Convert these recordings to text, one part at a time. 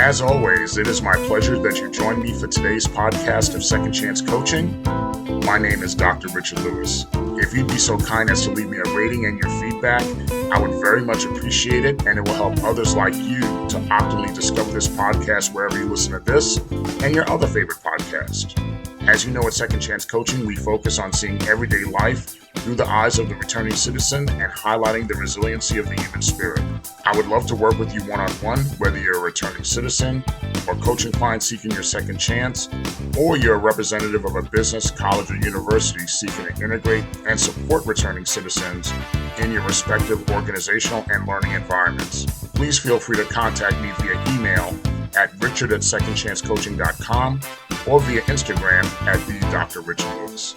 As always, it is my pleasure that you join me for today's podcast of Second Chance Coaching. My name is Dr. Richard Lewis. If you'd be so kind as to leave me a rating and your feedback, I would very much appreciate it, and it will help others like you to optimally discover this podcast wherever you listen to this and your other favorite podcast. As you know, at Second Chance Coaching, we focus on seeing everyday life through the eyes of the returning citizen and highlighting the resiliency of the human spirit. I would love to work with you one-on-one, whether you're a returning citizen or coaching client seeking your second chance, or you're a representative of a business, college, or university seeking to integrate and support returning citizens in your respective organizational and learning environments. Please feel free to contact me via email at richard@secondchancecoaching.com or via Instagram at the Dr. Richard Lewis.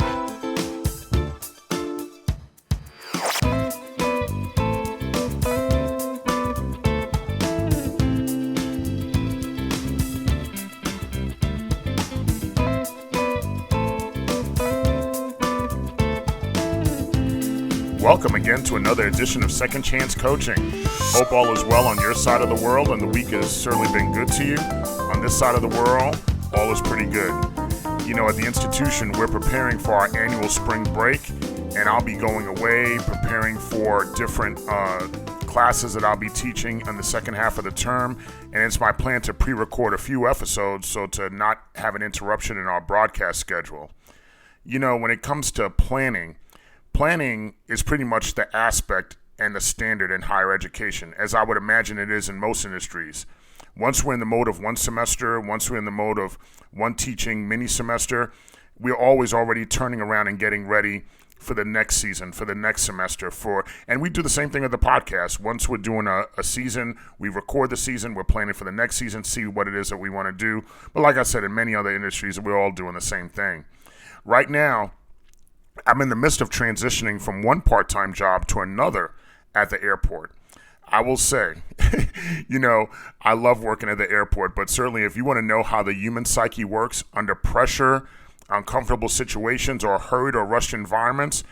Welcome again to another edition of Second Chance Coaching. Hope all is well on your side of the world and the week has certainly been good to you. On this side of the world, all is pretty good. You know, at the institution, we're preparing for our annual spring break, and I'll be going away preparing for different classes that I'll be teaching in the second half of the term, and it's my plan to pre-record a few episodes so to not have an interruption in our broadcast schedule. You know, when it comes to planning is pretty much the aspect and the standard in higher education, as I would imagine it is in most industries. Once we're in the mode of one semester, once we're in the mode of one teaching mini semester, we're always already turning around and getting ready for the next season, for the next semester. And we do the same thing with the podcast. Once we're doing a season, we record the season, we're planning for the next season, see what it is that we want to do. But like I said, in many other industries, we're all doing the same thing. Right now, I'm in the midst of transitioning from one part-time job to another at the airport. I will say, you know, I love working at the airport, but certainly if you want to know how the human psyche works under pressure, uncomfortable situations, or hurried or rushed environments,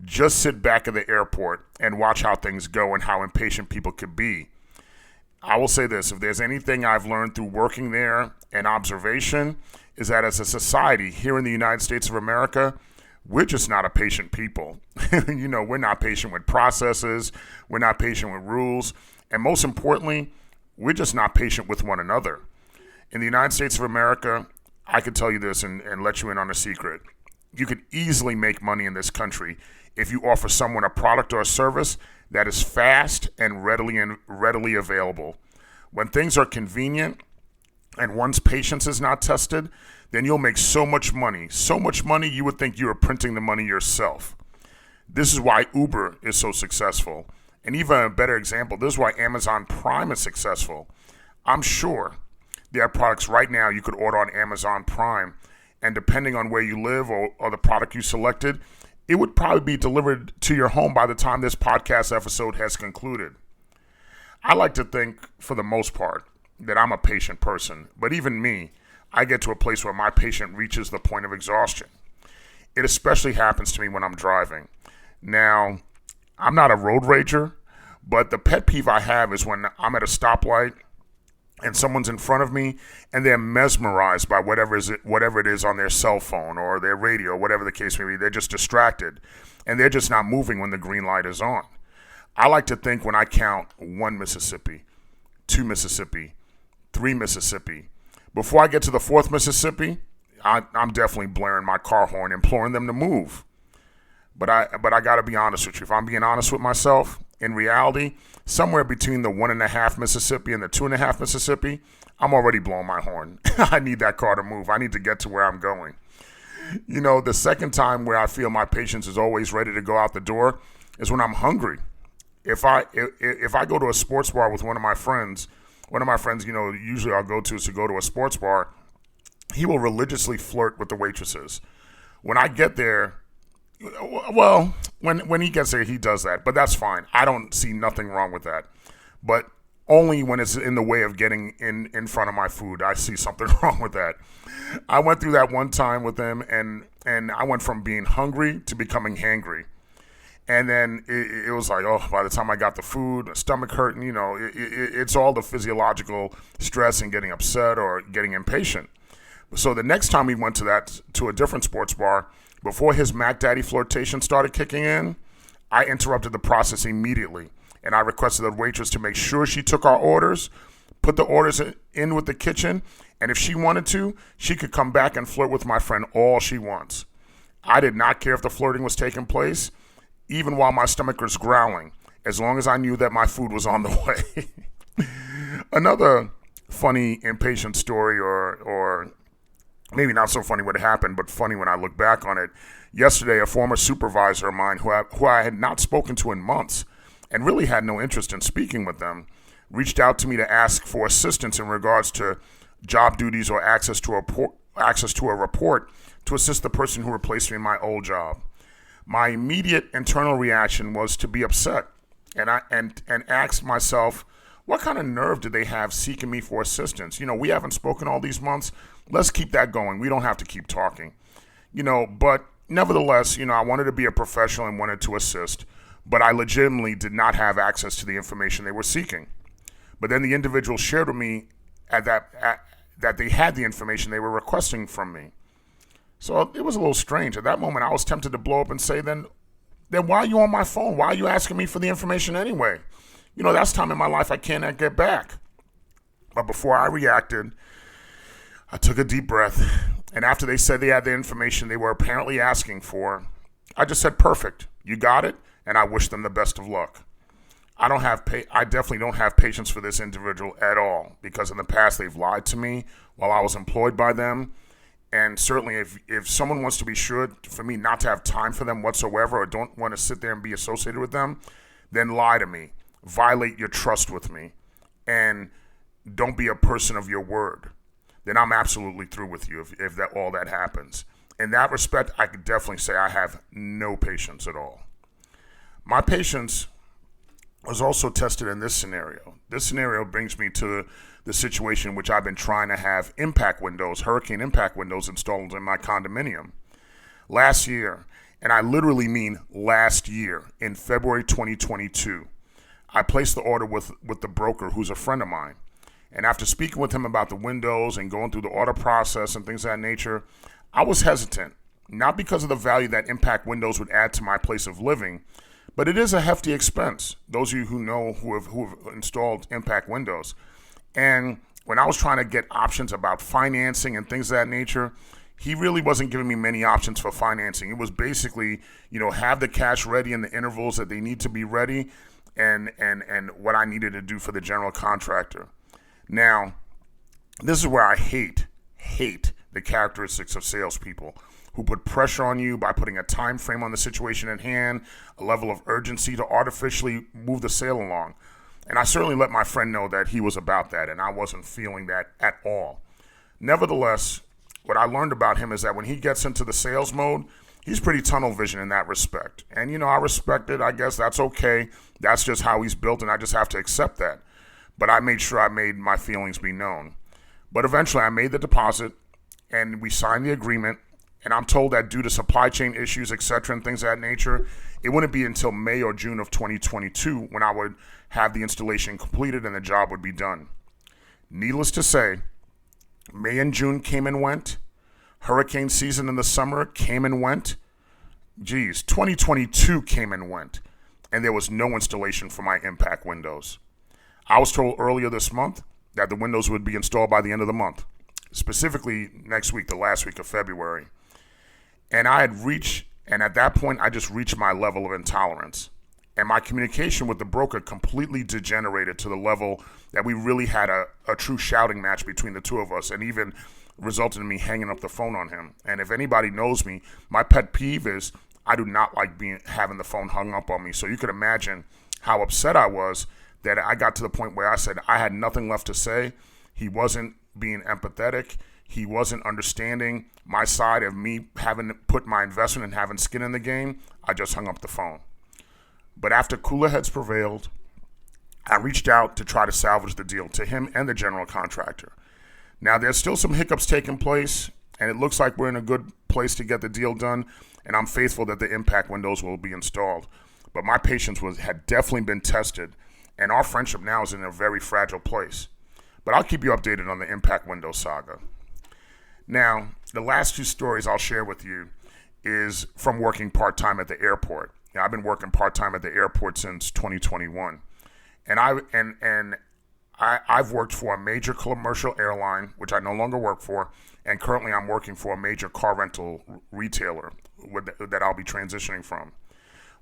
just sit back at the airport and watch how things go and how impatient people could be. I will say this, if there's anything I've learned through working there and observation, is that as a society here in the United States of America, we're just not a patient people. You know, we're not patient with processes. We're not patient with rules. And most importantly, we're just not patient with one another. In the United States of America, I could tell you this and let you in on a secret. You could easily make money in this country if you offer someone a product or a service that is fast and readily available. When things are convenient and one's patience is not tested, then you'll make so much money you would think you were printing the money yourself. This is why Uber is so successful. And even a better example, this is why Amazon Prime is successful. I'm sure there are products right now you could order on Amazon Prime, and depending on where you live or the product you selected, it would probably be delivered to your home by the time this podcast episode has concluded. I like to think, for the most part, that I'm a patient person, but even me, I get to a place where my patience reaches the point of exhaustion. It especially happens to me when I'm driving. Now, I'm not a road rager, but the pet peeve I have is when I'm at a stoplight and someone's in front of me and they're mesmerized by whatever it is on their cell phone or their radio, whatever the case may be. They're just distracted and they're just not moving when the green light is on. I like to think when I count 1 Mississippi, 2 Mississippi, 3 Mississippi, before I get to the 4th Mississippi, I'm definitely blaring my car horn, imploring them to move. But I got to be honest with you. If I'm being honest with myself, in reality, somewhere between the 1.5 Mississippi and the 2.5 Mississippi, I'm already blowing my horn. I need that car to move. I need to get to where I'm going. You know, the second time where I feel my patience is always ready to go out the door is when I'm hungry. If I go to a sports bar with one of my friends, you know, usually I'll go to is to go to a sports bar, he will religiously flirt with the waitresses. When I get there, well, when he gets there, he does that, but that's fine. I don't see nothing wrong with that. But only when it's in the way of getting in front of my food, I see something wrong with that. I went through that one time with him, and I went from being hungry to becoming hangry. And then it was like, oh, by the time I got the food, the stomach hurting, it's all the physiological stress and getting upset or getting impatient. So the next time we went to a different sports bar, before his Mac Daddy flirtation started kicking in, I interrupted the process immediately. And I requested the waitress to make sure she took our orders, put the orders in with the kitchen, and if she wanted to, she could come back and flirt with my friend all she wants. I did not care if the flirting was taking place, even while my stomach was growling, as long as I knew that my food was on the way. Another funny impatient story, or maybe not so funny what happened, but funny when I look back on it. Yesterday, a former supervisor of mine who I had not spoken to in months and really had no interest in speaking with them, reached out to me to ask for assistance in regards to job duties or access to a report to assist the person who replaced me in my old job. My immediate internal reaction was to be upset, and I asked myself, what kind of nerve did they have seeking me for assistance? We haven't spoken all these months. Let's keep that going. We don't have to keep talking. But nevertheless, I wanted to be a professional and wanted to assist, but I legitimately did not have access to the information they were seeking. But then the individual shared with me that they had the information they were requesting from me. So it was a little strange. At that moment, I was tempted to blow up and say, then why are you on my phone? Why are you asking me for the information anyway? That's time in my life I cannot get back. But before I reacted, I took a deep breath. And after they said they had the information they were apparently asking for, I just said, perfect. You got it. And I wish them the best of luck. I definitely don't have patience for this individual at all, because in the past they've lied to me while I was employed by them. And certainly if someone wants to be sure for me not to have time for them whatsoever, or don't want to sit there and be associated with them, then lie to me. Violate your trust with me. And don't be a person of your word. Then I'm absolutely through with you if all that happens. In that respect, I could definitely say I have no patience at all. My patience was also tested in this scenario. This scenario brings me to the situation in which I've been trying to have hurricane impact windows installed in my condominium. Last year, and I literally mean last year, in February 2022, I placed the order with the broker who's a friend of mine. And after speaking with him about the windows and going through the order process and things of that nature, I was hesitant, not because of the value that impact windows would add to my place of living, but it is a hefty expense. Those of you who know who have installed impact windows. And when I was trying to get options about financing and things of that nature, he really wasn't giving me many options for financing. It was basically, have the cash ready in the intervals that they need to be ready, and what I needed to do for the general contractor. Now, this is where I hate the characteristics of salespeople who put pressure on you by putting a time frame on the situation at hand, a level of urgency to artificially move the sale along. And I certainly let my friend know that he was about that, and I wasn't feeling that at all. Nevertheless, what I learned about him is that when he gets into the sales mode, he's pretty tunnel vision in that respect. And, I respect it. I guess that's okay. That's just how he's built, and I just have to accept that. But I made sure I made my feelings be known. But eventually I made the deposit, and we signed the agreement, and I'm told that due to supply chain issues, etc., and things of that nature, it wouldn't be until May or June of 2022 when I would have the installation completed and the job would be done. Needless to say, May and June came and went. Hurricane season in the summer came and went. 2022 came and went, and there was no installation for my impact windows. I was told earlier this month that the windows would be installed by the end of the month, specifically next week, the last week of February. And at that point, I just reached my level of intolerance. And my communication with the broker completely degenerated to the level that we really had a true shouting match between the two of us, and even resulted in me hanging up the phone on him. And if anybody knows me, my pet peeve is I do not like having the phone hung up on me. So you could imagine how upset I was that I got to the point where I said I had nothing left to say. He wasn't being empathetic. He wasn't understanding my side of me having to put my investment and having skin in the game. I just hung up the phone. But after cooler heads prevailed, I reached out to try to salvage the deal to him and the general contractor. Now, there's still some hiccups taking place, and it looks like we're in a good place to get the deal done, and I'm faithful that the impact windows will be installed. but my patience had definitely been tested, and our friendship now is in a very fragile place. But I'll keep you updated on the impact window saga. Now, the last 2 stories I'll share with you is from working part-time at the airport. I've been working part-time at the airport since 2021. And I've worked for a major commercial airline, which I no longer work for, and currently I'm working for a major car rental retailer that I'll be transitioning from.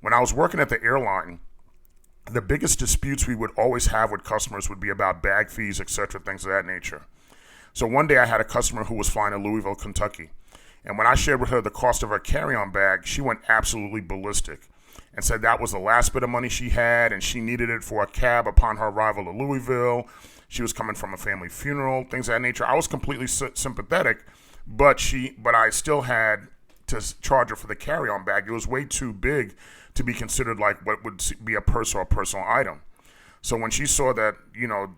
When I was working at the airline, the biggest disputes we would always have with customers would be about bag fees, etc., things of that nature. So one day I had a customer who was flying to Louisville, Kentucky. And when I shared with her the cost of her carry-on bag, she went absolutely ballistic and said that was the last bit of money she had and she needed it for a cab upon her arrival to Louisville. She was coming from a family funeral, things of that nature. I was completely sympathetic, but I still had to charge her for the carry-on bag. It was way too big to be considered like what would be a purse or a personal item. So when she saw that,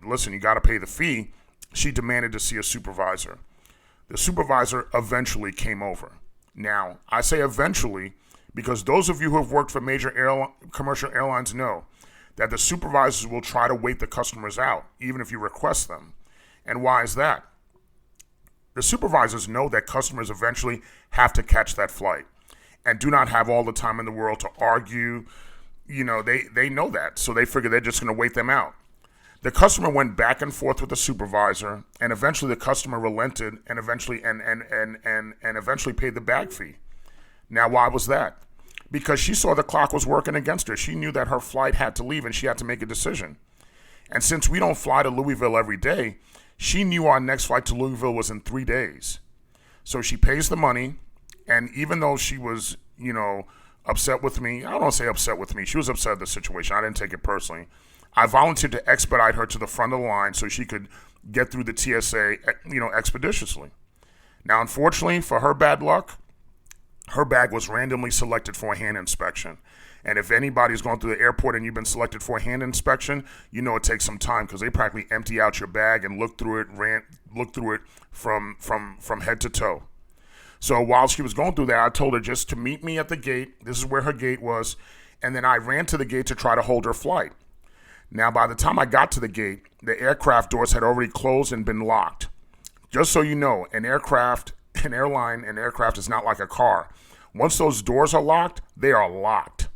listen, you got to pay the fee, she demanded to see a supervisor. The supervisor eventually came over. Now, I say eventually because those of you who have worked for major commercial airlines know that the supervisors will try to wait the customers out, even if you request them. And why is that? The supervisors know that customers eventually have to catch that flight and do not have all the time in the world to argue. They know that, so they figure they're just going to wait them out. The customer went back and forth with the supervisor, and eventually the customer relented and eventually paid the bag fee. Now, why was that? Because she saw the clock was working against her. She knew that her flight had to leave and she had to make a decision. And since we don't fly to Louisville every day, she knew our next flight to Louisville was in 3 days. So she pays the money, and even though she was, upset with me, I don't want to say upset with me, she was upset at the situation. I didn't take it personally. I volunteered to expedite her to the front of the line so she could get through the TSA, expeditiously. Now, unfortunately, for her bad luck, her bag was randomly selected for a hand inspection. And if anybody's going through the airport and you've been selected for a hand inspection, it takes some time because they practically empty out your bag and look through it from head to toe. So while she was going through that, I told her just to meet me at the gate. This is where her gate was. And then I ran to the gate to try to hold her flight. Now, by the time I got to the gate, the aircraft doors had already closed and been locked. Just so you know, an aircraft is not like a car. Once those doors are locked, they are locked.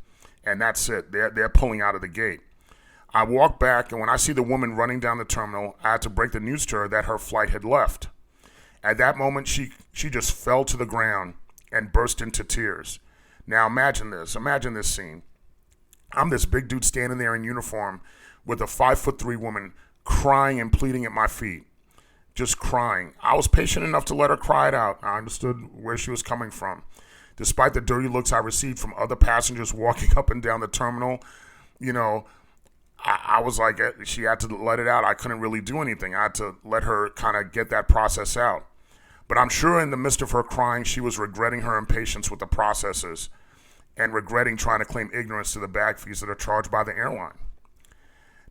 And that's it. They're pulling out of the gate. I walked back, and when I see the woman running down the terminal, I had to break the news to her that her flight had left. At that moment, she just fell to the ground and burst into tears. Now imagine this scene. I'm this big dude standing there in uniform with a 5'3" woman crying and pleading at my feet. Just crying. I was patient enough to let her cry it out. I understood where she was coming from. Despite the dirty looks I received from other passengers walking up and down the terminal, I was like, she had to let it out. I couldn't really do anything. I had to let her kind of get that process out. But I'm sure in the midst of her crying, she was regretting her impatience with the processes and regretting trying to claim ignorance to the bag fees that are charged by the airline.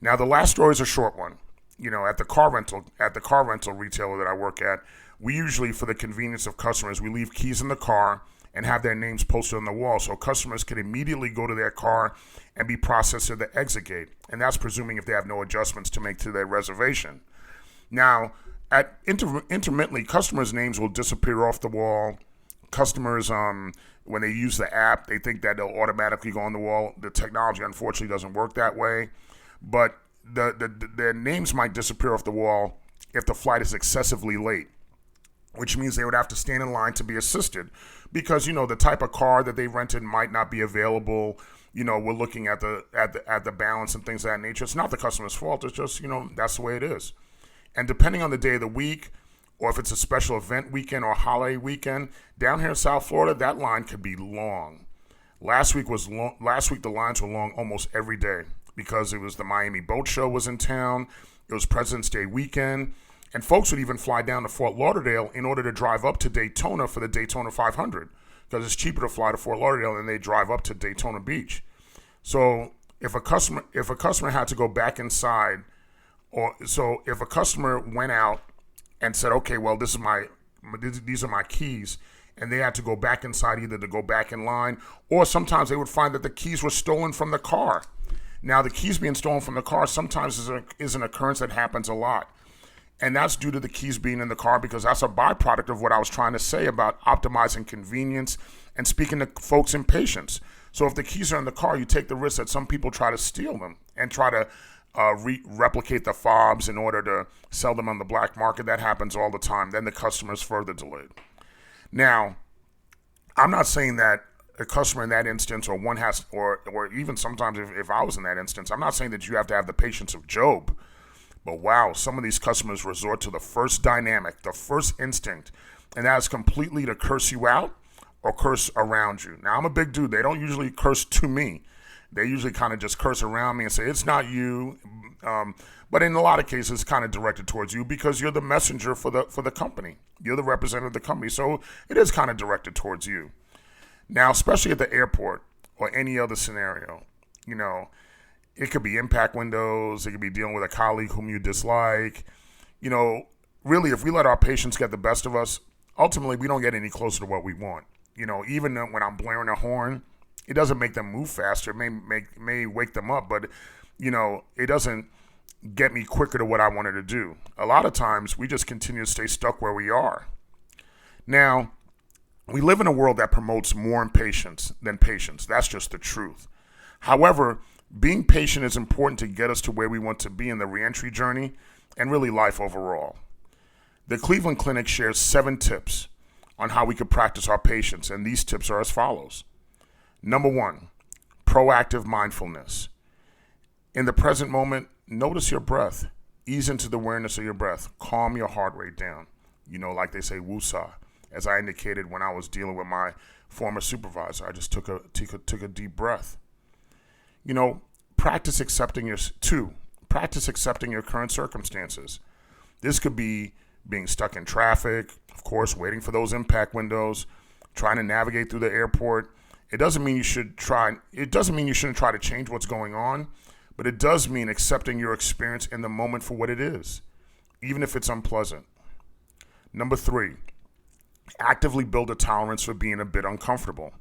Now, the last story is a short one. At the car rental retailer that I work at, we usually, for the convenience of customers, we leave keys in the car and have their names posted on the wall so customers can immediately go to their car and be processed at the exit gate. And that's presuming if they have no adjustments to make to their reservation. Now, intermittently, customers' names will disappear off the wall. Customers, when they use the app, they think that they'll automatically go on the wall. The technology, unfortunately, doesn't work that way. But their names might disappear off the wall if the flight is excessively late, which means they would have to stand in line to be assisted because, the type of car that they rented might not be available. We're looking at the balance and things of that nature. It's not the customer's fault. It's just, that's the way it is. And depending on the day of the week, or if it's a special event weekend or holiday weekend, down here in South Florida, that line could be long. Last week the lines were long almost every day because it was the Miami Boat Show was in town. It was President's Day weekend. And folks would even fly down to Fort Lauderdale in order to drive up to Daytona for the Daytona 500 because it's cheaper to fly to Fort Lauderdale than they drive up to Daytona Beach. So if a customer had to go back inside, if a customer went out and said, okay, well, these are my keys, and they had to go back inside either to go back in line, or sometimes they would find that the keys were stolen from the car. Now, the keys being stolen from the car sometimes is an occurrence that happens a lot. And that's due to the keys being in the car, because that's a byproduct of what I was trying to say about optimizing convenience and speaking to folks in patience. So if the keys are in the car, you take the risk that some people try to steal them and try to replicate the fobs in order to sell them on the black market. That happens all the time. Then the customer is further delayed. Now, I'm not saying that a customer in that instance, or even sometimes if I was in that instance, I'm not saying that you have to have the patience of Job. But wow, some of these customers resort to the first dynamic, the first instinct, and that is completely to curse you out or curse around you. Now, I'm a big dude. They don't usually curse to me. They usually kind of just curse around me and say, it's not you. But in a lot of cases, it's kind of directed towards you because you're the messenger for the company. You're the representative of the company. So it is kind of directed towards you. Now, especially at the airport or any other scenario, it could be impact windows. It could be dealing with a colleague whom you dislike. Really, if we let our patients get the best of us, ultimately, we don't get any closer to what we want. Even when I'm blaring a horn, it doesn't make them move faster. It may wake them up, but, it doesn't get me quicker to what I wanted to do. A lot of times, we just continue to stay stuck where we are. Now, we live in a world that promotes more impatience than patience. That's just the truth. However, being patient is important to get us to where we want to be in the reentry journey and really life overall. The Cleveland Clinic shares 7 tips on how we could practice our patience, and these tips are as follows. Number 1, proactive mindfulness. In the present moment, notice your breath. Ease into the awareness of your breath. Calm your heart rate down. Like they say, woosah. As I indicated when I was dealing with my former supervisor, I just took a deep breath. Practice accepting your current circumstances. This could be being stuck in traffic, of course, waiting for those impact windows, trying to navigate through the airport. It doesn't mean you shouldn't try to change what's going on, but it does mean accepting your experience in the moment for what it is, even if it's unpleasant. Number 3, actively build a tolerance for being a bit uncomfortable.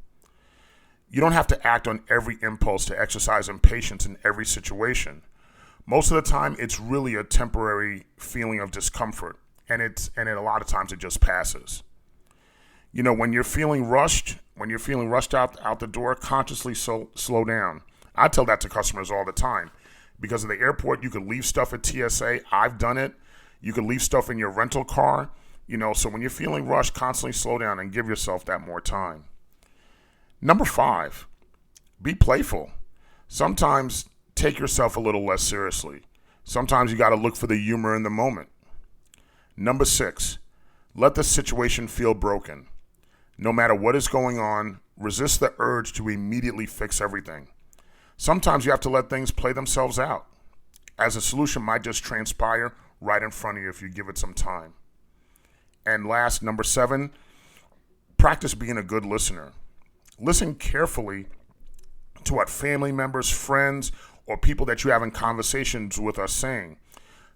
You don't have to act on every impulse to exercise impatience in every situation. Most of the time, it's really a temporary feeling of discomfort, and a lot of times it just passes. When you're feeling rushed out the door, consciously slow down. I tell that to customers all the time. Because at the airport, you could leave stuff at TSA. I've done it. You could leave stuff in your rental car. So when you're feeling rushed, constantly slow down and give yourself that more time. Number 5, be playful. Sometimes take yourself a little less seriously. Sometimes you got to look for the humor in the moment. Number 6, let the situation feel broken. No matter what is going on, resist the urge to immediately fix everything. Sometimes you have to let things play themselves out, as a solution might just transpire right in front of you if you give it some time. And last, number 7, practice being a good listener. Listen carefully to what family members, friends, or people that you have in conversations with are saying.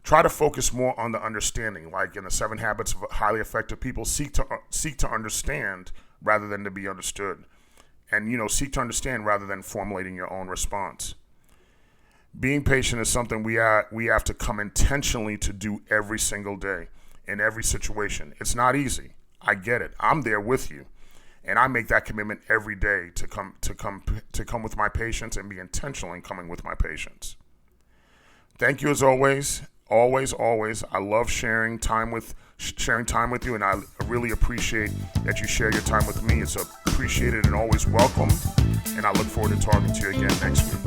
Try to focus more on the understanding, like in the 7 Habits of Highly Effective People, seek to understand rather than to be understood. And, seek to understand rather than formulating your own response. Being patient is something we have to come intentionally to do every single day in every situation. It's not easy. I get it. I'm there with you. And I make that commitment every day to come with my patients and be intentional in coming with my patients. Thank you as always. Always. I love sharing time with you, and I really appreciate that you share your time with me. It's appreciated and always welcome, and I look forward to talking to you again next week.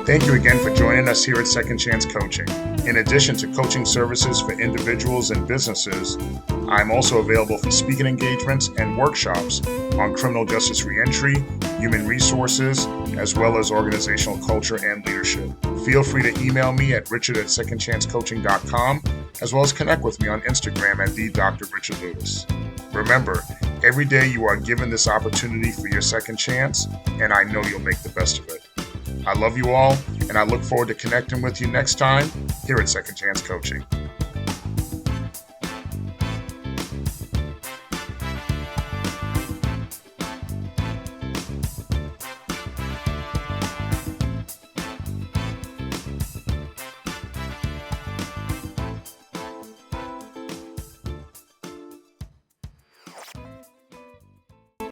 Thank you again for joining us here at Second Chance Coaching. In addition to coaching services for individuals and businesses, I'm also available for speaking engagements and workshops on criminal justice reentry, human resources, as well as organizational culture and leadership. Feel free to email me at richard@secondchancecoaching.com, as well as connect with me on Instagram at @DrRichardLewis. Remember, every day you are given this opportunity for your second chance, and I know you'll make the best of it. I love you all, and I look forward to connecting with you next time here at Second Chance Coaching.